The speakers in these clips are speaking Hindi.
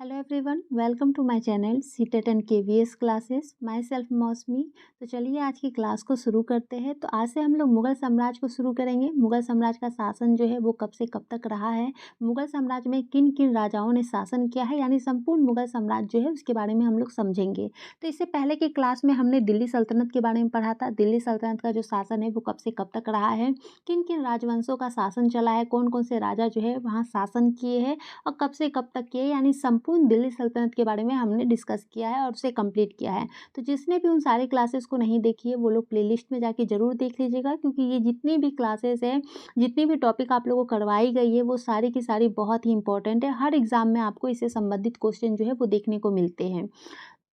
Hello everyone, welcome to my channel CTET and KVS classes. Myself Mousumi. तो चलिए आज की क्लास को शुरू करते हैं। तो आज से हम लोग मुग़ल साम्राज्य को शुरू करेंगे। मुग़ल साम्राज्य का शासन जो है वो कब से कब तक रहा है, मुग़ल साम्राज्य में किन किन राजाओं ने शासन किया है, यानी संपूर्ण मुग़ल साम्राज्य जो है उसके बारे में हम लोग समझेंगे। तो इससे पहले की क्लास में हमने दिल्ली सल्तनत के बारे में पढ़ा था। दिल्ली सल्तनत का जो शासन है वो कब से कब तक रहा है, किन किन राजवंशों का शासन चला है, कौन कौन से राजा जो है वहाँ शासन किए हैं और कब से कब तक किए, यानी संपूर्ण दिल्ली सल्तनत के बारे में हमने डिस्कस किया है और उसे कंप्लीट किया है। तो जिसने भी उन सारी क्लासेस को नहीं देखी है वो लोग प्लेलिस्ट में जाके ज़रूर देख लीजिएगा, क्योंकि ये जितनी भी क्लासेस है, जितनी भी टॉपिक आप लोगों को करवाई गई है वो सारी की सारी बहुत ही इंपॉर्टेंट है। हर एग्जाम में आपको इससे संबंधित क्वेश्चन जो है वो देखने को मिलते हैं।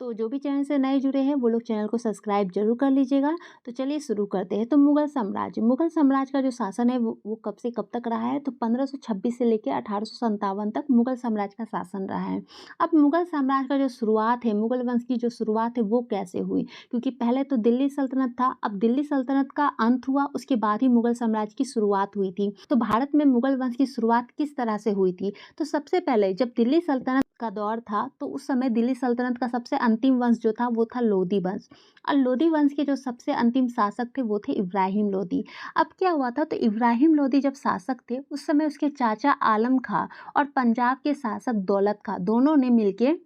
तो जो भी चैनल से नए जुड़े हैं वो लोग चैनल को सब्सक्राइब जरूर कर लीजिएगा। तो चलिए शुरू करते हैं। तो मुग़ल साम्राज्य का जो शासन है वो कब से कब तक रहा है, तो 1526 से लेकर 1857 तक मुग़ल साम्राज्य का शासन रहा है। अब मुग़ल साम्राज्य का जो शुरुआत है, मुग़ल वंश की जो शुरुआत है वो कैसे हुई, क्योंकि पहले तो दिल्ली सल्तनत था। अब दिल्ली सल्तनत का अंत हुआ, उसके बाद ही मुग़ल साम्राज्य की शुरुआत हुई थी। तो भारत में मुग़ल वंश की शुरुआत किस तरह से हुई थी, तो सबसे पहले जब दिल्ली सल्तनत का दौर था तो उस समय दिल्ली सल्तनत का सबसे अंतिम वंश जो था वो था लोधी वंश। और लोधी वंश के जो सबसे अंतिम शासक थे वो थे इब्राहिम लोधी। अब क्या हुआ था, तो इब्राहिम लोधी जब शासक थे उस समय उसके चाचा आलम खां और पंजाब के शासक दौलत खां दोनों ने मिलकर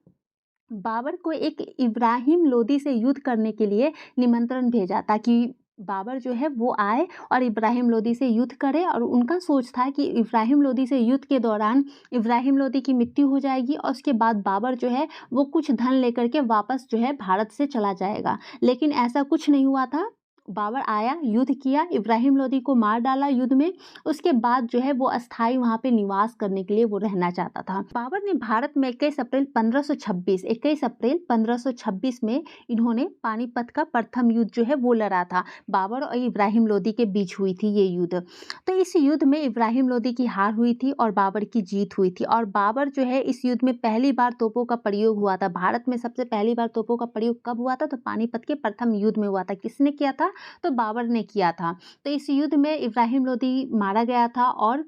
बाबर को एक इब्राहिम लोधी से युद्ध करने के लिए निमंत्रण भेजा, ताकि बाबर जो है वो आए और इब्राहिम लोधी से युद्ध करे। और उनका सोच था कि इब्राहिम लोधी से युद्ध के दौरान इब्राहिम लोधी की मृत्यु हो जाएगी और उसके बाद बाबर जो है वो कुछ धन लेकर के वापस जो है भारत से चला जाएगा। लेकिन ऐसा कुछ नहीं हुआ था। बाबर आया, युद्ध किया, इब्राहिम लोधी को मार डाला युद्ध में। उसके बाद जो है वो अस्थाई वहाँ पे निवास करने के लिए वो रहना चाहता था। बाबर ने भारत में 21 अप्रैल 1526 में इन्होंने पानीपत का प्रथम युद्ध जो है वो लड़ा था। बाबर और इब्राहिम लोधी के बीच हुई थी ये युद्ध। तो इस युद्ध में इब्राहिम लोधी की हार हुई थी और बाबर की जीत हुई थी। और बाबर जो है इस युद्ध में पहली बार तोपों का प्रयोग हुआ था। भारत में सबसे पहली बार तोपों का प्रयोग कब हुआ था, तो पानीपत के प्रथम युद्ध में हुआ था। किसने किया था, तो बाबर ने किया था। तो इस युद्ध में इब्राहिम लोधी मारा गया था और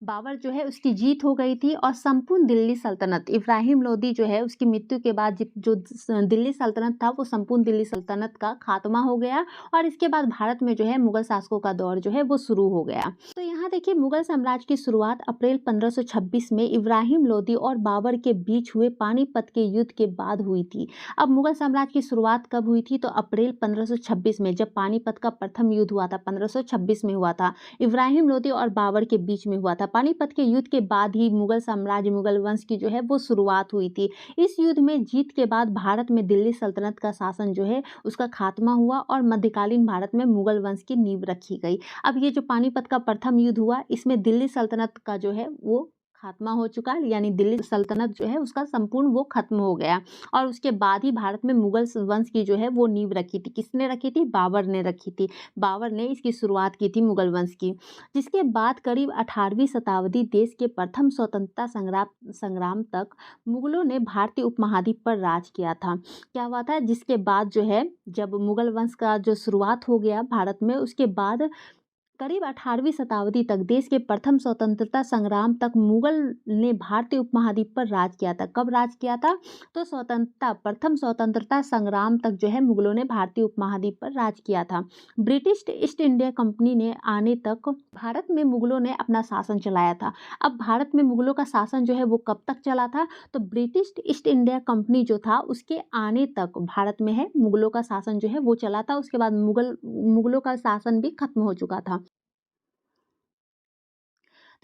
बाबर जो है उसकी जीत हो गई थी। और संपूर्ण दिल्ली सल्तनत, इब्राहिम लोधी जो है उसकी मृत्यु के बाद जो दिल्ली सल्तनत था वो संपूर्ण दिल्ली सल्तनत का खात्मा हो गया। और इसके बाद भारत में जो है मुग़ल शासकों का दौर जो है वो शुरू हो गया। तो यहाँ देखिए, मुग़ल साम्राज्य की शुरुआत अप्रैल 1526 में इब्राहिम लोधी और बाबर के बीच हुए पानीपत के युद्ध के बाद हुई थी। अब मुग़ल साम्राज्य की शुरुआत कब हुई थी, तो अप्रैल 1526 में, जब पानीपत का प्रथम युद्ध हुआ था, 1526 में हुआ था। इब्राहिम लोधी और बाबर के बीच में हुआ था। पानीपत के युद्ध के बाद ही मुग़ल साम्राज्य, मुग़ल वंश की जो है वो शुरुआत हुई थी। इस युद्ध में जीत के बाद भारत में दिल्ली सल्तनत का शासन जो है उसका खात्मा हुआ और मध्यकालीन भारत में मुग़ल वंश की नींव रखी गई। अब ये जो पानीपत का प्रथम युद्ध हुआ इसमें दिल्ली सल्तनत का जो है वो खात्मा हो चुका, यानी दिल्ली सल्तनत जो है उसका संपूर्ण वो खत्म हो गया। और उसके बाद ही भारत में मुग़ल वंश की जो है वो नींव रखी थी। किसने रखी थी, बाबर ने रखी थी। बाबर ने इसकी शुरुआत की थी मुग़ल वंश की। जिसके बाद करीब 18वीं शताब्दी देश के प्रथम स्वतंत्रता संग्राम तक मुग़लों ने भारतीय उपमहाद्वीप पर राज किया था। क्या हुआ था, जिसके बाद जो है जब मुग़ल वंश का जो शुरुआत हो गया भारत में, उसके बाद करीब 18वीं शताब्दी तक, देश के प्रथम स्वतंत्रता संग्राम तक मुग़ल ने भारतीय उपमहाद्वीप पर राज किया था। कब राज किया था, तो प्रथम स्वतंत्रता संग्राम तक जो है मुग़लों ने भारतीय उपमहाद्वीप पर राज किया था। ब्रिटिश ईस्ट इंडिया कंपनी ने आने तक भारत में मुग़लों ने अपना शासन चलाया था। अब भारत में मुग़लों का शासन जो है वो कब तक चला था, तो ब्रिटिश ईस्ट इंडिया कंपनी जो था उसके आने तक भारत में है मुग़लों का शासन जो है वो चला था। उसके बाद मुग़लों का शासन भी खत्म हो चुका था।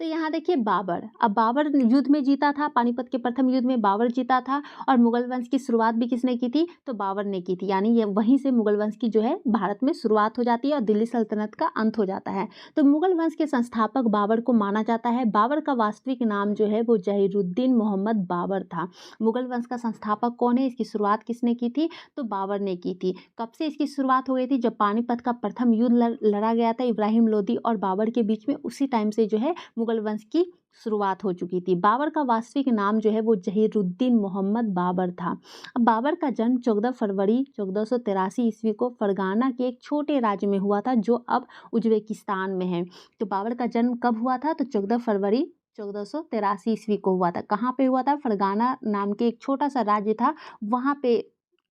तो यहाँ देखिए बाबर, अब बाबर युद्ध में जीता था, पानीपत के प्रथम युद्ध में बाबर जीता था। और मुग़ल वंश की शुरुआत भी किसने की थी, तो बाबर ने की थी। यानी ये वहीं से मुग़ल वंश की जो है भारत में शुरुआत हो जाती है और दिल्ली सल्तनत का अंत हो जाता है। तो मुग़ल वंश के संस्थापक बाबर को माना जाता है। बाबर का वास्तविक नाम जो है वो जहीरुद्दीन मोहम्मद बाबर था। मुग़ल वंश का संस्थापक कौन है, इसकी शुरुआत किसने की थी, तो बाबर ने की थी। कब से इसकी शुरुआत हो गई थी, जब पानीपत का प्रथम युद्ध लड़ा गया था इब्राहिम लोधी और बाबर के बीच में, उसी टाइम से जो है मुग़ल वंश की शुरुआत हो चुकी थी। बाबर का वास्तविक नाम जो है वो जहीरुद्दीन मोहम्मद बाबर था। अब बाबर का जन्म 14 फरवरी 1483 ईस्वी को फरगाना के एक छोटे राज्य में हुआ था जो अब उज्बेकिस्तान में है। तो बाबर का जन्म कब हुआ था, तो 14 फरवरी 1483 ईस्वी को हुआ था। कहाँ पे हुआ था? फरगाना नाम के एक छोटा-सा राज्य था, वहाँ पे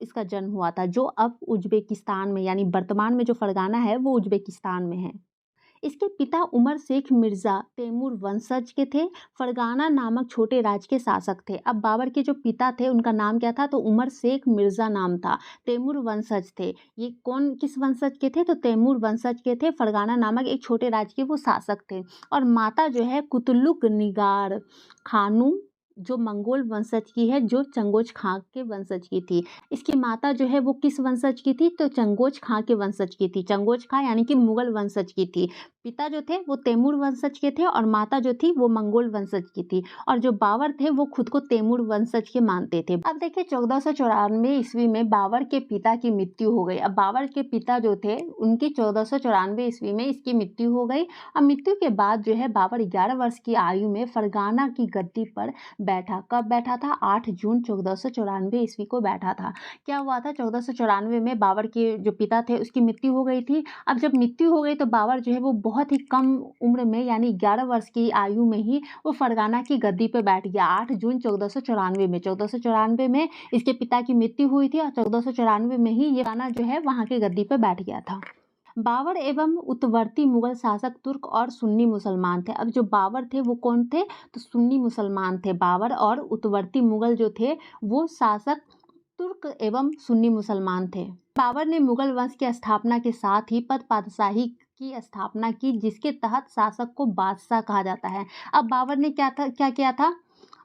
इसका जन्म हुआ था, जो अब उज़्बेकिस्तान में यानी वर्तमान में जो फरगाना है, वो उज़्बेकिस्तान में है। इसके पिता उमर शेख मिर्ज़ा तैमूर वंशज के थे, फरगाना नामक छोटे राज्य के शासक थे। अब बाबर के जो पिता थे उनका नाम क्या था? तो उमर शेख मिर्ज़ा नाम था, तैमूर वंशज थे। ये कौन किस वंशज के थे? तो तैमूर वंशज के थे, फरगाना नामक एक छोटे राज्य के वो शासक थे। और माता जो है कुतलुक निगार खानूम जो मंगोल वंशज की है, जो चंगोज खां के वंशज की थी। इसकी माता जो है वो किस वंशज की थी? तो चंगोज खां के वंशज की थी। चंगोज खां यानी कि मुगल वंशज की थी। पिता जो थे वो तैमूर वंशज के थे और माता जो थी वो मंगोल वंशज की थी। और जो बाबर थे वो खुद को तैमूर वंशज के मानते थे। अब देखिए 1494 ईस्वी में बाबर के पिता की मृत्यु हो गई। अब बाबर के पिता जो थे उनकी 1494 ईस्वी में इसकी मृत्यु हो गई। अब मृत्यु के बाद जो है बाबर 11 वर्ष की आयु में फरगाना की गद्दी पर बैठा। कब बैठा था? 8 जून 1494 ईस्वी को बैठा था। क्या हुआ था? 1494 में बाबर के जो पिता थे उसकी मृत्यु हो गई थी। अब जब मृत्यु हो गई तो बाबर जो है वो बहुत ही कम उम्र में यानी 11 वर्ष की आयु में ही वो फरगाना की गद्दी पे बैठ गया। 8 जून 1494 में इसके पिता की मृत्यु हुई थी और 1494 में ही ये फरगाना जो है वहाँ की गद्दी पे बैठ गया था। बाबर एवं उत्तरवर्ती मुगल शासक तुर्क और सुन्नी मुसलमान थे। अब जो बाबर थे वो कौन थे? तो सुन्नी मुसलमान थे। बाबर और उत्तरवर्ती मुगल जो थे वो शासक तुर्क एवं सुन्नी मुसलमान थे। बाबर ने मुगल वंश की स्थापना के साथ ही पद पातशाही की स्थापना की, जिसके तहत शासक को बादशाह कहा जाता है। अब बाबर ने क्या किया था?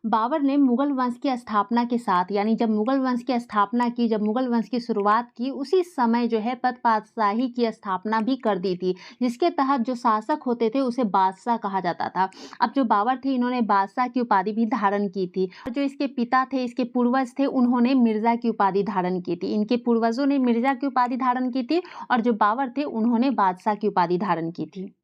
बाबर ने मुगल वंश की स्थापना के साथ यानी जब मुगल वंश की स्थापना की, जब मुगल वंश की शुरुआत की, उसी समय जो है पद पातशाही की स्थापना भी कर दी थी, जिसके तहत जो शासक होते थे उसे बादशाह कहा जाता था। अब जो बाबर थे इन्होंने बादशाह की उपाधि भी धारण की थी। और जो इसके पिता थे, इसके पूर्वज थे, उन्होंने मिर्जा की उपाधि धारण की थी। इनके पूर्वजों ने मिर्जा की उपाधि धारण की थी और जो बाबर थे उन्होंने बादशाह की उपाधि धारण की थी।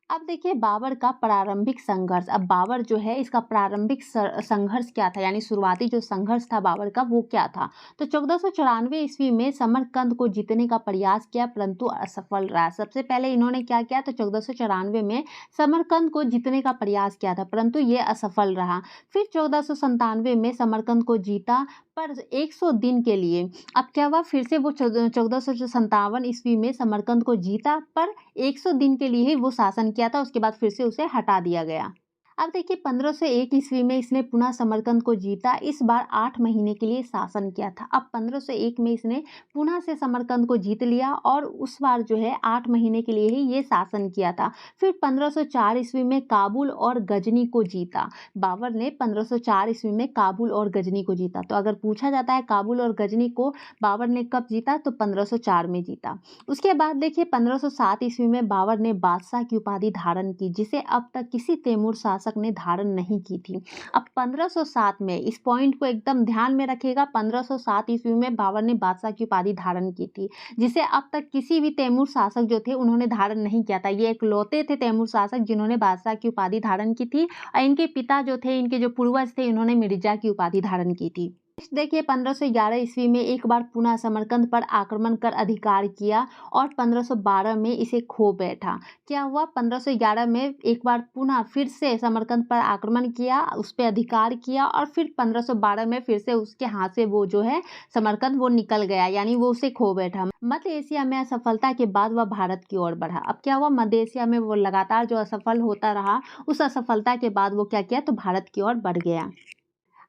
अब देखिए बाबर का प्रारंभिक संघर्ष। अब बाबर जो है इसका प्रारंभिक संघर्ष क्या था यानी शुरुआती जो संघर्ष था बाबर का वो क्या था? तो 1494 ईस्वी में समरकंद को जीतने का प्रयास किया परंतु असफल रहा। सबसे पहले इन्होंने क्या किया? तो 1494 में समरकंद को जीतने का प्रयास किया था परंतु ये असफल रहा। फिर 1497 में समरकंद को जीता पर 100 दिन के लिए। अब क्या हुआ? फिर से वो 1457 ईस्वी में समरकंद को जीता पर 100 दिन के लिए ही वो शासन किया था, उसके बाद फिर से उसे हटा दिया गया। अब देखिए 1501 ईस्वी में इसने पुनः समरकंद को जीता, इस बार 8 महीने के लिए शासन किया था। अब 1501 में इसने पुनः से समरकंद को जीत लिया और उस बार जो है 8 महीने के लिए ही ये शासन किया था। फिर 1504 ईस्वी में काबुल और गजनी को जीता। बाबर ने 1504 ईस्वी में काबुल और गजनी को जीता। तो अगर पूछा जाता है काबुल और गजनी को बाबर ने कब जीता? तो 1504 में जीता। उसके बाद देखिए 1507 ईस्वी में बाबर ने बादशाह की उपाधि धारण की, जिसे अब तक किसी तैमूर शासक ने धारण नहीं की थी। अब 1507 में इस पॉइंट को एकदम ध्यान में रखिएगा, 1507 ईस्वी में बाबर ने बादशाह की उपाधि धारण की थी, जिसे अब तक किसी भी तैमूर शासक जो थे उन्होंने धारण नहीं किया था। ये इकलौते थे तैमूर शासक जिन्होंने बादशाह की उपाधि धारण की थी और इनके पिता जो थे, इनके जो पूर्वज थे, इन्होंने मिर्जा की उपाधि धारण की थी। देखिए 1511 ईस्वी में एक बार पुनः समरकंद पर आक्रमण कर अधिकार किया और 1512 में इसे खो बैठा। क्या हुआ? 1511 में एक बार पुनः फिर से समरकंद पर आक्रमण किया, उस पर अधिकार किया और फिर 1512 में फिर से उसके हाथ से वो जो है समरकंद वो निकल गया यानी वो उसे खो बैठा। मध्य एशिया में असफलता के बाद वह भारत की ओर बढ़ा। अब क्या हुआ? मध्य एशिया में वो लगातार जो असफल होता रहा, उस असफलता के बाद वो क्या किया? तो भारत की ओर बढ़ गया।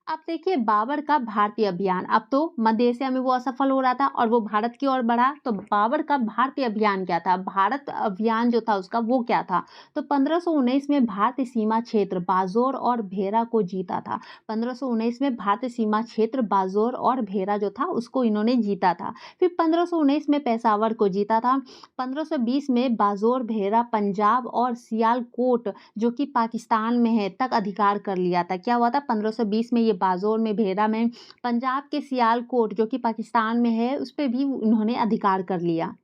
अब देखिए बाबर का भारतीय अभियान। अब तो मध्य एशिया में वो असफल हो रहा था और वो भारत की ओर बढ़ा, तो बाबर का भारतीय अभियान क्या था? भारत अभियान जो था उसका वो क्या था? तो 1519 में भारतीय सीमा क्षेत्र बाजोर और भेरा को जीता था। 1519 में भारतीय सीमा क्षेत्र बाजोर और भेरा जो था उसको इन्होंने जीता था। फिर 1519 में पेशावर को जीता था। 1520 में बाजोर, भेरा, पंजाब और सियालकोट जो कि पाकिस्तान में है तक अधिकार कर लिया था। क्या हुआ था? 1520 में ये बाजोर में, भेरा में, पंजाब के सियालकोट जो कि पाकिस्तान में है उस पे भी उन्होंने अधिकार कर लिया।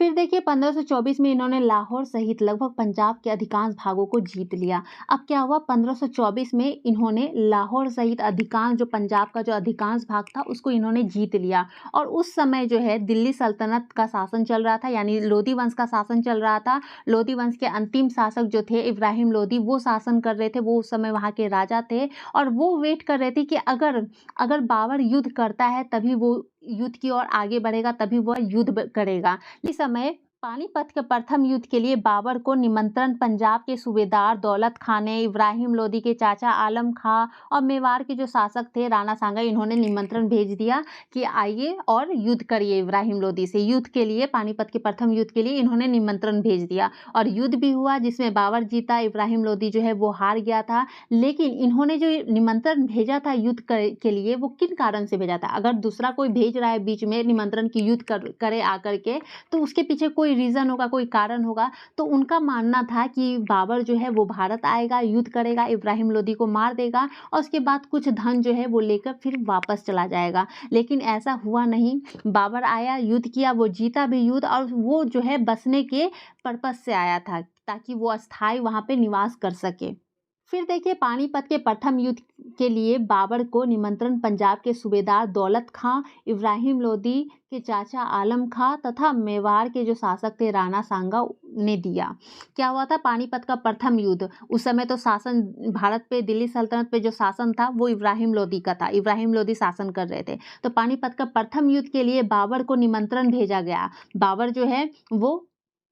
फिर देखिए 1524 में इन्होंने लाहौर सहित लगभग पंजाब के अधिकांश भागों को जीत लिया। अब क्या हुआ, 1524 में इन्होंने लाहौर सहित अधिकांश जो पंजाब का जो अधिकांश भाग था उसको इन्होंने जीत लिया। और उस समय जो है दिल्ली सल्तनत का शासन चल रहा था, यानी लोधी वंश का शासन चल रहा था। लोधी वंश के अंतिम शासक जो थे इब्राहिम लोधी, वो शासन कर रहे थे, वो उस समय वहाँ के राजा थे। और वो वेट कर रहे थे कि अगर अगर बाबर युद्ध करता है तभी वो युद्ध की ओर आगे बढ़ेगा, तभी वह युद्ध करेगा। इस समय पानीपत के प्रथम युद्ध के लिए बाबर को निमंत्रण पंजाब के सूबेदार दौलत खां ने, इब्राहिम लोदी के चाचा आलम खां और मेवाड़ के जो शासक थे राणा सांगा, इन्होंने निमंत्रण भेज दिया कि आइए और युद्ध करिए इब्राहिम लोदी से। युद्ध के लिए, पानीपत के प्रथम युद्ध के लिए इन्होंने निमंत्रण भेज दिया और युद्ध भी हुआ जिसमें बाबर जीता, इब्राहिम लोदी जो है वो हार गया था। लेकिन इन्होंने जो निमंत्रण भेजा था युद्ध के लिए, वो किन कारण से भेजा था? अगर दूसरा कोई भेज रहा है बीच में निमंत्रण की युद्ध करे आकर के, तो उसके पीछे कोई रीज़न होगा, कोई कारण होगा। तो उनका मानना था कि बाबर जो है वो भारत आएगा, युद्ध करेगा, इब्राहिम लोदी को मार देगा और उसके बाद कुछ धन जो है वो लेकर फिर वापस चला जाएगा। लेकिन ऐसा हुआ नहीं। बाबर आया, युद्ध किया, वो जीता भी युद्ध, और वो जो है बसने के पर्पस से आया था ताकि वो अस्थायी वहाँ पे निवास कर सके। फिर देखिए पानीपत के प्रथम युद्ध के लिए बाबर को निमंत्रण पंजाब के सूबेदार दौलत खां, इब्राहिम लोदी के चाचा आलम खां तथा मेवाड़ के जो शासक थे राणा सांगा ने दिया। क्या हुआ था? पानीपत का प्रथम युद्ध। उस समय तो शासन भारत पे, दिल्ली सल्तनत पे जो शासन था वो इब्राहिम लोदी का था, इब्राहिम लोदी शासन कर रहे थे। तो पानीपत का प्रथम युद्ध के लिए बाबर को निमंत्रण भेजा गया। बाबर जो है वो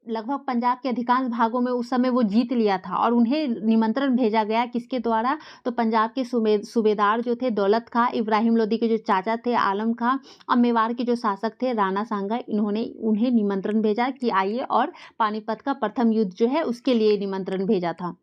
लगभग पंजाब के अधिकांश भागों में उस समय वो जीत लिया था और उन्हें निमंत्रण भेजा गया किसके द्वारा? तो पंजाब के सूबेदार जो थे दौलत खां, इब्राहिम लोदी के जो चाचा थे आलम खां और मेवाड़ के जो शासक थे राणा सांगा, इन्होंने उन्हें निमंत्रण भेजा कि आइए, और पानीपत का प्रथम युद्ध जो है उसके लिए निमंत्रण भेजा था।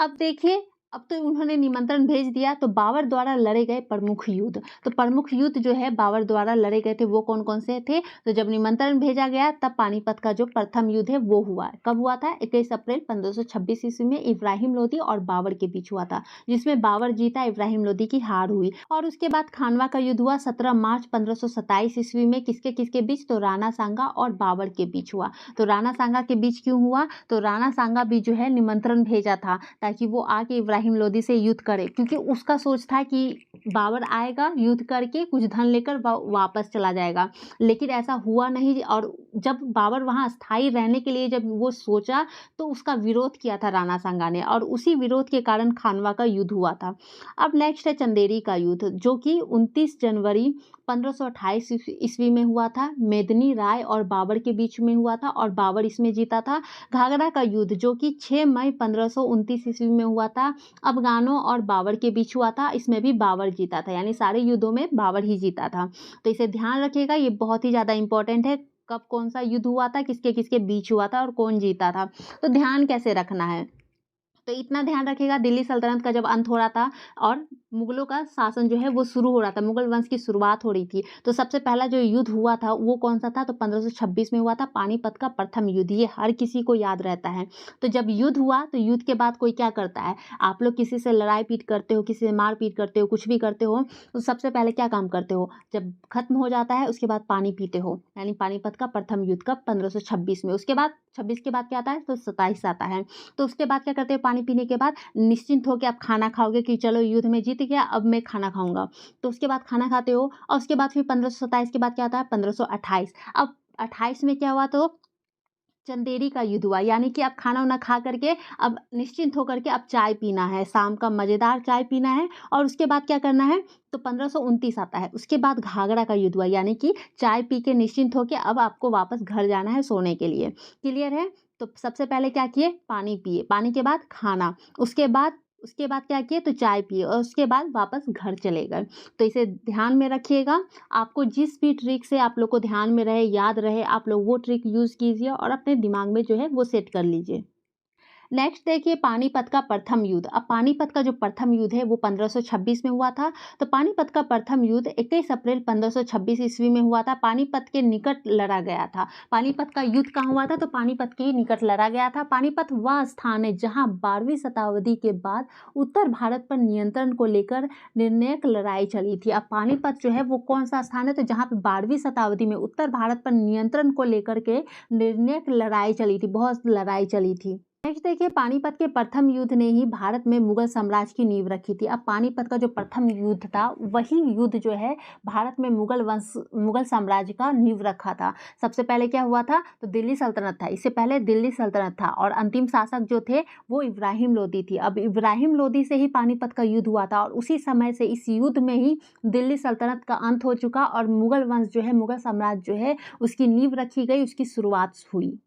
अब देखिए, अब तो उन्होंने निमंत्रण भेज दिया, तो बाबर द्वारा लड़े गए प्रमुख युद्ध। तो प्रमुख युद्ध जो है बाबर द्वारा लड़े गए थे वो कौन कौन से थे? तो जब निमंत्रण भेजा गया तब पानीपत का जो प्रथम युद्ध है वो हुआ। कब हुआ था? 21 अप्रैल 1526 ईस्वी में इब्राहिम लोदी और बाबर के बीच हुआ था, जिसमें बाबर जीता, इब्राहिम लोदी की हार हुई। और उसके बाद खानवा का युद्ध हुआ 17 मार्च 1527 ईस्वी में। किसके किसके बीच? तो राणा सांगा और बाबर के बीच हुआ। तो राणा सांगा के बीच क्यों हुआ? तो राणा सांगा भी जो है निमंत्रण भेजा था ताकि वो आके इब्राहिम लोदी से युद्ध करे, क्योंकि उसका सोच था कि बाबर आएगा, युद्ध करके कुछ धन लेकर वापस चला जाएगा। लेकिन ऐसा हुआ नहीं। और जब बाबर वहाँ स्थायी रहने के लिए जब वो सोचा तो उसका विरोध किया था राणा सांगा ने, और उसी विरोध के कारण खानवा का युद्ध हुआ था। अब नेक्स्ट है चंदेरी का युद्ध, जो कि 29 जनवरी 1528 ईस्वी में हुआ था। मेदिनी राय और बाबर के बीच में हुआ था और बाबर इसमें जीता था। घाघरा का युद्ध, जो कि 6 मई 1529 ईस्वी में हुआ था, अफगानों और बाबर के बीच हुआ था। इसमें भी बाबर जीता था, यानी सारे युद्धों में बाबर ही जीता था। तो इसे ध्यान रखिएगा, ये बहुत ही ज़्यादा इंपॉर्टेंट है। कब कौन सा युद्ध हुआ था, किसके किसके बीच हुआ था और कौन जीता था, तो ध्यान कैसे रखना है। तो इतना ध्यान रखिएगा, दिल्ली सल्तनत का जब अंत हो रहा था और मुगलों का शासन जो है वो शुरू हो रहा था, मुगल वंश की शुरुआत हो रही थी, तो सबसे पहला जो युद्ध हुआ था वो कौन सा था? तो 1526 में हुआ था, पानीपत का प्रथम युद्ध। ये हर किसी को याद रहता है। तो जब युद्ध हुआ तो युद्ध के बाद कोई क्या करता है? आप लोग किसी से लड़ाई पीट करते हो, किसी से मार पीट करते हो, कुछ भी करते हो, तो सबसे पहले क्या काम करते हो? जब खत्म हो जाता है उसके बाद पानी पीते हो, यानी पानीपत का प्रथम युद्ध का 1526 में। उसके बाद 26 के बाद क्या आता है? तो 27 आता है। तो उसके बाद क्या करते हो? पानी पीने के बाद निश्चिंत हो के आप खाना खाओगे कि चलो युद्ध में जीत गया, अब मैं खाना खाऊंगा। तो उसके बाद खाना खाते हो और उसके बाद फिर 1527 के बाद क्या आता है? 1528। अब 28 में क्या हुआ? तो चंदेरी का युद्ध हुआ, यानी कि अब खाना वाना खा करके अब निश्चिंत होकर के अब चाय पीना है, शाम का मज़ेदार चाय पीना है। और उसके बाद क्या करना है? तो 1529 आता है। उसके बाद घाघरा का युद्ध हुआ, यानी कि चाय पी के निश्चिंत होकर अब आपको वापस घर जाना है सोने के लिए। क्लियर है? तो सबसे पहले क्या किए? पानी पिए, पानी के बाद खाना, उसके बाद क्या किए? तो चाय पिए और उसके बाद वापस घर चले गए। तो इसे ध्यान में रखिएगा। आपको जिस भी ट्रिक से आप लोग को ध्यान में रहे, याद रहे, आप लोग वो ट्रिक यूज़ कीजिए और अपने दिमाग में जो है वो सेट कर लीजिए। नेक्स्ट देखिए पानीपत का प्रथम युद्ध। अब पानीपत का जो प्रथम युद्ध है वो 1526 में हुआ था। तो पानीपत का प्रथम युद्ध 21 अप्रैल 1526 ईस्वी में हुआ था। पानीपत के निकट लड़ा गया था। पानीपत का युद्ध कहाँ हुआ था? तो पानीपत के निकट लड़ा गया था। पानीपत वह स्थान है जहाँ 12वीं शताब्दी के बाद उत्तर भारत पर नियंत्रण को लेकर निर्णायक लड़ाई चली थी। अब पानीपत जो है वो कौन सा स्थान है? तो जहाँ पे 12वीं शताब्दी में उत्तर भारत पर नियंत्रण को लेकर के निर्णायक लड़ाई चली थी, बहुत लड़ाई चली थी। नेक्स्ट देखिए पानीपत के प्रथम युद्ध ने ही भारत में मुगल साम्राज्य की नींव रखी थी। अब पानीपत का जो प्रथम युद्ध था वही युद्ध जो है भारत में मुगल साम्राज्य का नींव रखा था। सबसे पहले क्या हुआ था? तो दिल्ली सल्तनत था। इससे पहले दिल्ली सल्तनत था और अंतिम शासक जो थे वो इब्राहिम लोदी थी। अब इब्राहिम लोदी से ही पानीपत का युद्ध हुआ था और उसी समय से इस युद्ध में ही दिल्ली सल्तनत का अंत हो चुका और मुगल वंश जो है, मुगल साम्राज्य जो है उसकी नींव रखी गई, उसकी शुरुआत हुई।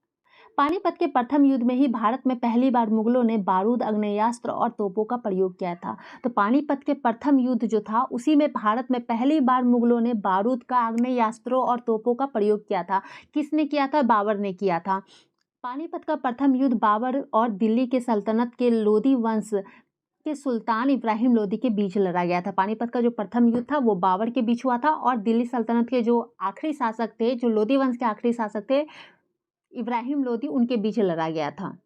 पानीपत के प्रथम युद्ध में ही भारत में पहली बार मुगलों ने बारूद, आग्नेयास्त्र और तोपों का प्रयोग किया था। तो पानीपत के प्रथम युद्ध जो था उसी में भारत में पहली बार मुगलों ने बारूद का, आग्नेयास्त्रों और तोपों का प्रयोग किया था। किसने किया था? बाबर ने किया था। पानीपत का प्रथम युद्ध बाबर और दिल्ली के सल्तनत के लोदी वंश के सुल्तान इब्राहिम लोदी के बीच लड़ा गया था। पानीपत का जो प्रथम युद्ध था वो बाबर के बीच हुआ था और दिल्ली सल्तनत के जो आखिरी शासक थे, जो लोदी वंश के आखिरी शासक थे इब्राहिम लोदी, उनके बीच लड़ा गया था।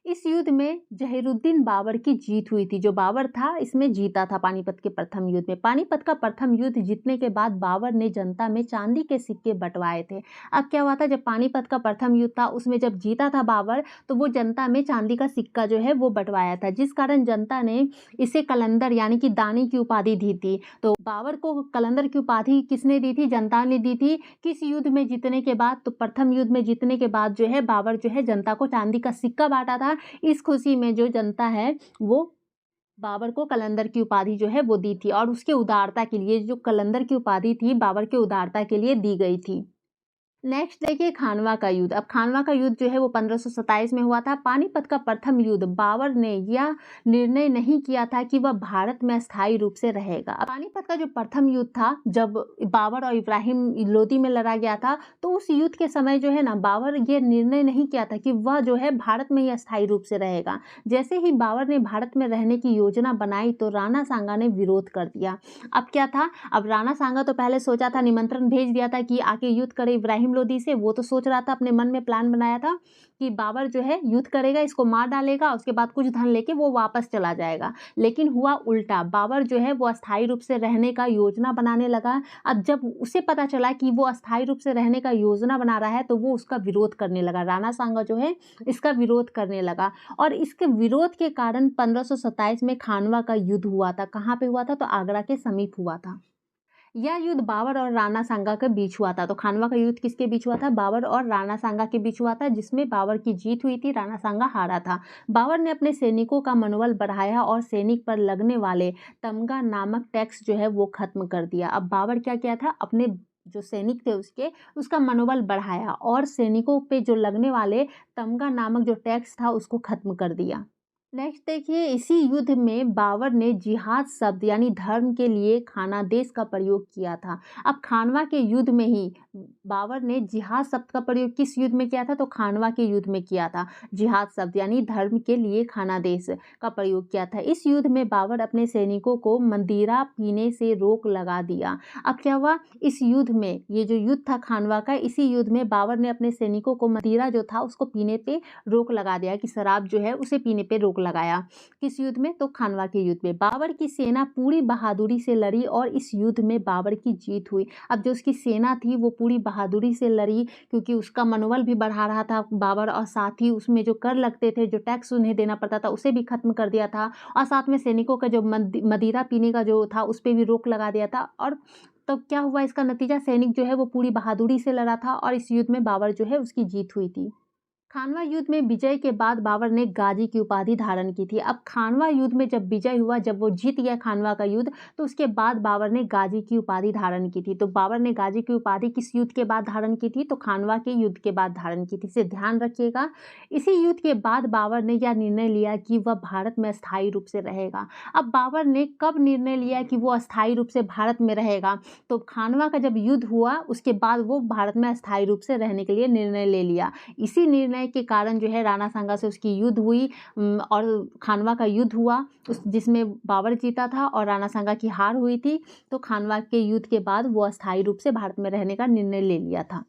इस युद्ध में जहीरुद्दीन बाबर की जीत हुई थी। जो बाबर था इसमें जीता था पानीपत के प्रथम युद्ध में। पानीपत का प्रथम युद्ध जीतने के बाद बाबर ने जनता में चांदी के सिक्के बंटवाए थे। अब क्या हुआ था? जब पानीपत का प्रथम युद्ध था उसमें जब जीता था बाबर तो वो जनता में चांदी का सिक्का जो है वो बंटवाया था, जिस कारण जनता ने इसे कलंदर यानी कि दानी की उपाधि दी थी। तो बाबर को कलंदर की उपाधि किसने दी थी? जनता ने दी थी। किस युद्ध में जीतने के बाद? तो प्रथम युद्ध में जीतने के बाद जो है बाबर जो है जनता को चांदी का सिक्का बांटा था। इस खुशी में जो जनता है वो बाबर को कलंदर की उपाधि जो है वो दी थी और उसके उदारता के लिए, जो कलंदर की उपाधि थी बाबर के उदारता के लिए दी गई थी। नेक्स्ट देखिए खानवा का युद्ध। अब खानवा का युद्ध जो है वो 1527 में हुआ था। पानीपत का प्रथम युद्ध बाबर ने यह निर्णय नहीं किया था कि वह भारत में अस्थायी रूप से रहेगा। अब पानीपत का जो प्रथम युद्ध था जब बाबर और इब्राहिम लोदी में लड़ा गया था तो उस युद्ध के समय जो है ना बाबर ये निर्णय नहीं किया था कि वह जो है भारत में ही अस्थायी रूप से रहेगा। जैसे ही बाबर ने भारत में रहने की योजना बनाई तो राणा सांगा ने विरोध कर दिया। अब क्या था? अब राणा सांगा तो पहले सोचा था, निमंत्रण भेज दिया था कि आके युद्ध करे इब्राहिम लोदी से। वो तो सोच रहा था, अपने मन में प्लान बनाया था कि बाबर जो है युद्ध करेगा, इसको मार डालेगा, उसके बाद कुछ धन लेके वो वापस चला जाएगा। लेकिन हुआ उल्टा, बाबर जो है वो अस्थायी रूप से रहने का योजना बनाने लगा। अब जब उसे पता चला कि वो अस्थायी रूप से रहने का योजना बना रहा है तो वो उसका विरोध करने लगा। राणा सांगा जो है इसका विरोध करने लगा और इसके विरोध के कारण 1527 में खानवा का युद्ध हुआ था। कहाँ पे हुआ था? तो आगरा के समीप हुआ था। यह युद्ध बाबर और राणा सांगा के बीच हुआ था। तो खानवा का युद्ध किसके बीच हुआ था? बाबर और राणा सांगा के बीच हुआ था, जिसमें बाबर की जीत हुई थी, राणा सांगा हारा था। बाबर ने अपने सैनिकों का मनोबल बढ़ाया और सैनिक पर लगने वाले तमगा नामक टैक्स जो है वो खत्म कर दिया। अब बाबर क्या किया था? अपने जो सैनिक थे उसका मनोबल बढ़ाया और सैनिकों पे जो लगने वाले तमगा नामक जो टैक्स था उसको खत्म कर दिया। नेक्स्ट देखिए इसी युद्ध में बाबर ने जिहाद शब्द यानी धर्म के लिए खानादेश का प्रयोग किया था। अब खानवा के युद्ध में ही बाबर ने जिहाद शब्द का प्रयोग किस युद्ध में किया था? तो खानवा के युद्ध में किया था। जिहाद शब्द यानी धर्म के लिए खानादेश का प्रयोग किया था। इस युद्ध में बाबर अपने सैनिकों को मदिरा पीने से रोक लगा दिया। अब क्या हुआ? इस युद्ध में, ये जो युद्ध था खानवा का, इसी युद्ध में बाबर ने अपने सैनिकों को मदिरा जो था उसको पीने पे रोक लगा दिया, कि शराब जो है उसे पीने पे रोक लगाया। किस युद्ध में? तो खानवा के युद्ध में। बाबर की सेना पूरी बहादुरी से लड़ी और इस युद्ध में बाबर की जीत हुई। अब जो उसकी सेना थी वो पूरी बहादुरी से लड़ी क्योंकि उसका मनोबल भी बढ़ा रहा था बाबर, और साथ ही उसमें जो कर लगते थे, जो टैक्स उन्हें देना पड़ता था, उसे भी खत्म कर दिया था और साथ में सैनिकों का जो मदिरा पीने का जो था उस पर भी रोक लगा दिया था। और तब क्या हुआ? इसका नतीजा, सैनिक जो है वो पूरी बहादुरी से लड़ा था और इस युद्ध में बाबर जो है उसकी जीत हुई थी। खानवा युद्ध में विजय के बाद बाबर ने गाजी की उपाधि धारण की थी। अब खानवा युद्ध में जब विजय हुआ, जब वो जीत गया खानवा का युद्ध, तो उसके बाद बाबर ने गाजी की उपाधि धारण की थी। तो बाबर ने गाजी की उपाधि किस युद्ध के बाद धारण की थी? तो खानवा के युद्ध के बाद धारण की थी। इसे ध्यान रखिएगा। इसी युद्ध के बाद बाबर ने यह निर्णय लिया कि वह भारत में अस्थायी रूप से रहेगा। अब बाबर ने कब निर्णय लिया कि वो अस्थायी रूप से भारत में रहेगा? तो खानवा का जब युद्ध हुआ उसके बाद वो भारत में अस्थायी रूप से रहने के लिए निर्णय ले लिया। इसी निर्णय समय के कारण जो है राणा सांगा से उसकी युद्ध हुई और खानवा का युद्ध हुआ जिसमें बाबर जीता था और राणा सांगा की हार हुई थी। तो खानवा के युद्ध के बाद वो अस्थायी रूप से भारत में रहने का निर्णय ले लिया था।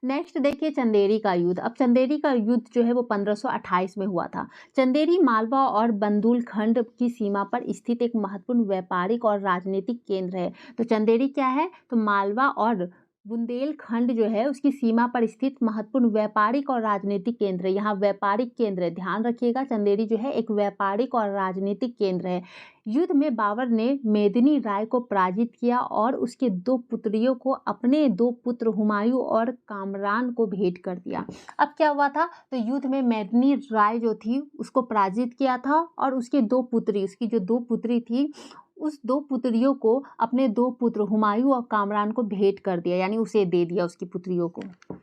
नेक्स्ट देखिए चंदेरी का युद्ध। अब चंदेरी का युद्ध जो है वो 1528 में हुआ था। चंदेरी मालवा और बुंदेलखंड की सीमा पर स्थित एक महत्वपूर्ण व्यापारिक और राजनीतिक केंद्र है। तो चंदेरी क्या है? तो मालवा और बुंदेलखंड जो है उसकी सीमा पर स्थित महत्वपूर्ण व्यापारिक और राजनीतिक केंद्र है। यहाँ व्यापारिक केंद्र है, ध्यान रखिएगा। चंदेरी जो है एक व्यापारिक और राजनीतिक केंद्र है। युद्ध में बाबर ने मेदिनी राय को पराजित किया और उसके 2 पुत्रियों को अपने 2 पुत्र हुमायूं और कामरान को भेंट कर दिया। अब क्या हुआ था? तो युद्ध में मेदिनी राय जो थी उसको पराजित किया था और उसकी 2 पुत्री, उसकी जो 2 पुत्री थी उस 2 पुत्रियों को अपने 2 पुत्र हुमायूं और कामरान को भेंट कर दिया, यानी उसे दे दिया उसकी पुत्रियों को।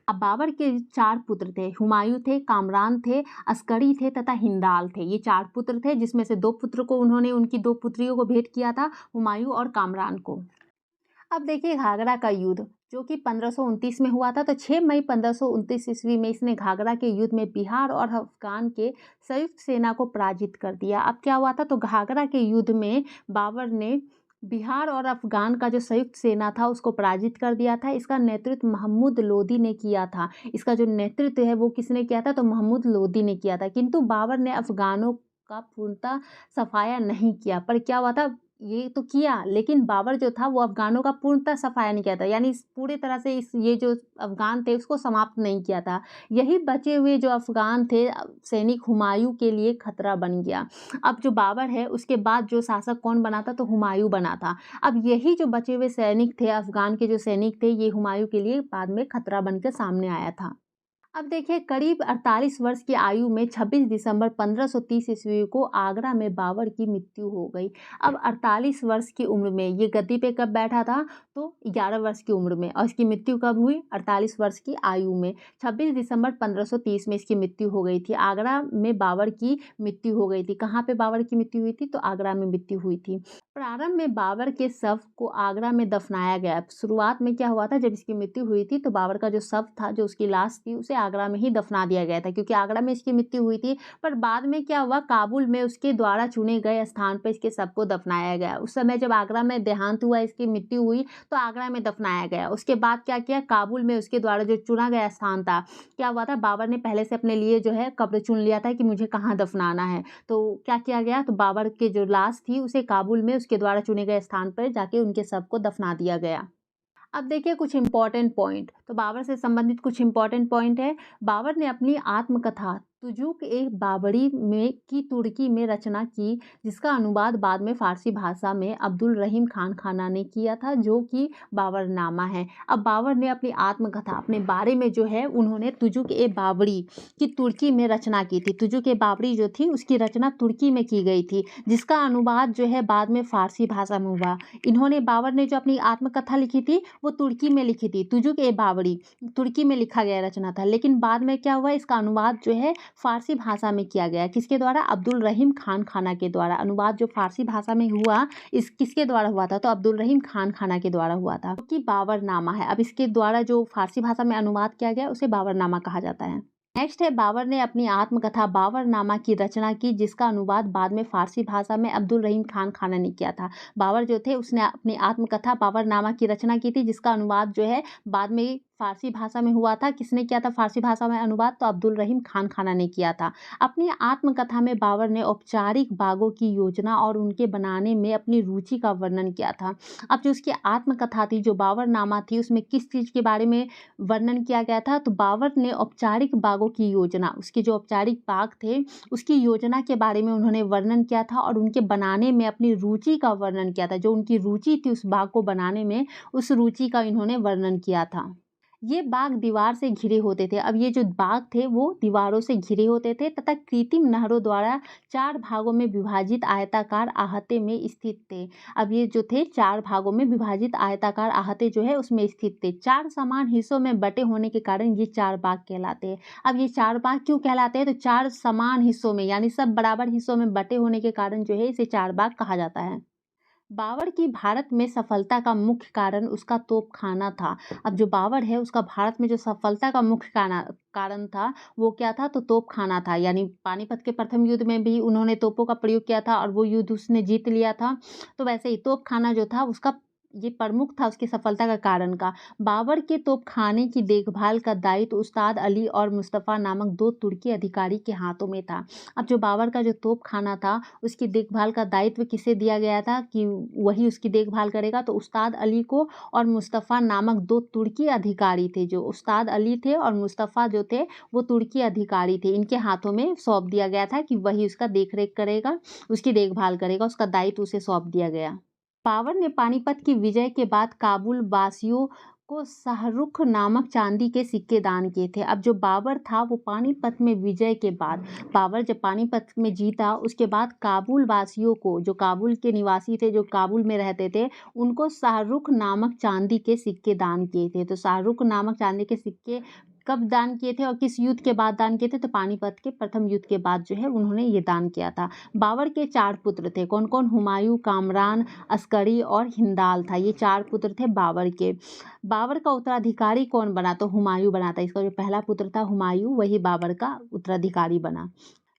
अब बाबर के 4 पुत्र थे, हुमायूं थे, कामरान थे, अस्करी थे तथा हिंदाल थे। ये 4 पुत्र थे जिसमें से 2 पुत्र को उन्होंने उनकी 2 पुत्रियों को भेंट किया था, हुमायूं और कामरान को। अब देखिए घाघरा का युद्ध जो कि 1529 में हुआ था। तो 6 मई 1529 ईस्वी में इसने घाघरा के युद्ध में बिहार और अफगान के संयुक्त सेना को पराजित कर दिया। अब क्या हुआ था? तो घाघरा के युद्ध में बाबर ने बिहार और अफगान का जो संयुक्त सेना था उसको पराजित कर दिया था। इसका नेतृत्व महमूद लोदी ने किया था। इसका जो नेतृत्व है वो किसने किया था? तो महमूद लोदी ने किया था। किंतु बाबर ने अफगानों का पूर्णतः सफाया नहीं किया। पर क्या हुआ था? ये तो किया लेकिन बाबर जो था वो अफगानों का पूर्णतः सफाया नहीं किया था, यानी पूरी तरह से ये जो अफगान थे उसको समाप्त नहीं किया था। यही बचे हुए जो अफगान थे सैनिक हुमायूं के लिए खतरा बन गया। अब जो बाबर है उसके बाद जो शासक कौन बना था? तो हुमायूं बना था। अब यही जो बचे हुए सैनिक थे, अफगान के जो सैनिक थे, ये हुमायूं के लिए बाद में खतरा बनकर सामने आया था। अब देखिए करीब 48 वर्ष की आयु में 26 दिसंबर 1530 ईस्वी को आगरा में बाबर की मृत्यु हो गई। अब 48 वर्ष की उम्र में ये गद्दी पे कब बैठा था? तो 11 वर्ष की उम्र में। और इसकी मृत्यु कब हुई? 48 वर्ष की आयु में। 26 दिसंबर 1530 में इसकी मृत्यु हो गई थी। आगरा में बाबर की मृत्यु हो गई थी। कहाँ पे बाबर की मृत्यु हुई थी? तो आगरा में मृत्यु हुई थी। प्रारंभ में बाबर के शव को आगरा में दफनाया गया। शुरुआत में क्या हुआ था? जब इसकी मृत्यु हुई थी तो बाबर का जो शव था, जो उसकी लाश थी, उसे आगरा में ही दफना दिया गया था क्योंकि आगरा में इसकी मृत्यु हुई थी। पर बाद में क्या हुआ? काबुल में उसके द्वारा चुने गए स्थान पर इसके शव को दफनाया गया। उस समय जब आगरा में देहांत हुआ, इसकी मृत्यु हुई, तो आगरा में दफनाया गया। उसके बाद क्या किया? काबुल में उसके द्वारा जो चुना गया स्थान था, क्या हुआ था? बाबर ने पहले से अपने लिए जो है कब्र चुन लिया था कि मुझे कहाँ दफनाना है। तो क्या किया गया? तो बाबर के जो लाश थी उसे काबुल में उसके द्वारा चुने गए स्थान पर जाके उनके शव को दफना दिया गया। अब देखिए कुछ इंपॉर्टेंट पॉइंट। तो बाबर से संबंधित कुछ इंपॉर्टेंट पॉइंट है। बाबर ने अपनी आत्मकथा तुजुक ए बाबरी में की तुर्की में रचना की, जिसका अनुवाद बाद में फारसी भाषा में अब्दुल रहीम खान खाना ने किया था, जो कि बाबरनामा है। अब बाबर ने अपनी आत्मकथा अपने बारे में जो है उन्होंने तुजुक ए बाबरी की तुर्की में रचना की थी। तुजुक ए बाबरी जो थी उसकी रचना तुर्की में की गई थी, जिसका अनुवाद जो है बाद में फारसी भाषा में हुआ। इन्होंने बाबर ने जो अपनी आत्मकथा लिखी थी वो तुर्की में लिखी थी। तुजुक ए बाबरी तुर्की में लिखा गया रचना था, लेकिन बाद में क्या हुआ? इसका अनुवाद जो है फारसी भाषा में किया गया। किसके द्वारा? अब्दुल रहीम खान खाना के द्वारा। अनुवाद जो फारसी भाषा में हुआ इस किसके द्वारा हुआ था? तो अब्दुल रहीम खान खाना के द्वारा हुआ था, कि बाबरनामा है। अब इसके द्वारा जो फारसी भाषा में अनुवाद किया गया उसे बाबरनामा कहा जाता है। नेक्स्ट है बाबर ने अपनी आत्मकथा बाबरनामा की रचना की, जिसका अनुवाद बाद में फारसी भाषा में अब्दुल रहीम खान खाना ने किया था। बाबर जो थे उसने अपनी आत्मकथा बाबरनामा की रचना की थी, जिसका अनुवाद जो है बाद में फारसी भाषा में हुआ था। किसने किया था फारसी भाषा में अनुवाद? तो अब्दुल रहीम खान खाना ने किया था। अपनी आत्मकथा में बाबर ने औपचारिक बागों की योजना और उनके बनाने में अपनी रुचि का वर्णन किया था। अब जो उसकी आत्मकथा थी, जो बाबरनामा थी, उसमें किस चीज़ के बारे में वर्णन किया गया था? तो बाबर ने औपचारिक बागों की योजना, उसके जो औपचारिक बाग थे उसकी योजना के बारे में उन्होंने वर्णन किया था और उनके बनाने में अपनी रुचि का वर्णन किया था। जो उनकी रुचि थी उस बाग को बनाने में, उस रुचि का इन्होंने वर्णन किया था। ये बाग दीवार से घिरे होते थे। अब ये जो बाग थे वो दीवारों से घिरे होते थे तथा कृत्रिम नहरों द्वारा 4 भागों में विभाजित आयताकार आहते में स्थित थे। अब ये जो थे 4 भागों में विभाजित आयताकार आहते जो है उसमें स्थित थे। 4 समान हिस्सों में बटे होने के कारण ये 4 बाग कहलाते हैं। अब ये 4 बाग क्यों कहलाते हैं? तो 4 समान हिस्सों में, यानी सब बराबर हिस्सों में बटे होने के कारण जो है इसे 4 बाग कहा जाता है। बाबर की भारत में सफलता का मुख्य कारण उसका तोपखाना था। अब जो बाबर है उसका भारत में जो सफलता का मुख्य कारण था वो क्या था? तो तोपखाना था। यानी पानीपत के प्रथम युद्ध में भी उन्होंने तोपों का प्रयोग किया था और वो युद्ध उसने जीत लिया था। तो वैसे ही तोपखाना जो था उसका ये प्रमुख था उसकी सफलता का कारण का। बाबर के तोपखाने की देखभाल का दायित्व उस्ताद अली और मुस्तफ़ा नामक 2 तुर्की अधिकारी के हाथों में था। अब जो बाबर का जो तोपखाना था उसकी देखभाल का दायित्व किसे दिया गया था कि वही उसकी देखभाल करेगा? तो उस्ताद अली को और मुस्तफ़ा नामक 2 तुर्की अधिकारी थे। जो उस्ताद अली थे और मुस्तफ़ा जो थे वो तुर्की अधिकारी थे। इनके हाथों में सौंप दिया गया था कि वही उसका देख-रेख करेगा, उसकी देखभाल करेगा, उसका दायित्व उसे सौंप दिया गया। बाबर ने पानीपत की विजय के बाद काबुल वासियों को शाहरुख नामक चांदी के सिक्के दान किए थे। अब जो बाबर था वो पानीपत में विजय के बाद बाबर जब पानीपत में जीता उसके बाद काबुल वासियों को, जो काबुल के निवासी थे जो काबुल में रहते थे, उनको शाहरुख नामक चांदी के सिक्के दान किए थे। तो शाहरुख नामक चांदी के सिक्के कब दान किए थे और किस युद्ध के बाद दान किए थे? तो पानीपत के प्रथम युद्ध के बाद जो है उन्होंने ये दान किया था। बाबर के 4 पुत्र थे। कौन-कौन? हुमायूँ, कामरान, अस्करी और हिंदाल था। ये 4 पुत्र थे बाबर के। बाबर का उत्तराधिकारी कौन बना? तो हुमायूँ बना था। इसका जो पहला पुत्र था हुमायूँ वही बाबर का उत्तराधिकारी बना।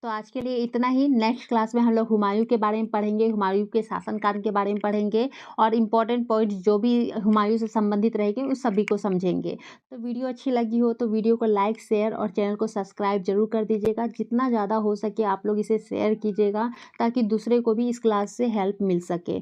तो आज के लिए इतना ही। नेक्स्ट क्लास में हम लोग हुमायूँ के बारे में पढ़ेंगे, हुमायूँ के शासनकाल के बारे में पढ़ेंगे और इम्पोर्टेंट पॉइंट्स जो भी हुमायूँ से संबंधित रहेंगे उस सभी को समझेंगे। तो वीडियो अच्छी लगी हो तो वीडियो को लाइक, शेयर और चैनल को सब्सक्राइब ज़रूर कर दीजिएगा। जितना ज़्यादा हो सके आप लोग इसे शेयर कीजिएगा ताकि दूसरे को भी इस क्लास से हेल्प मिल सके।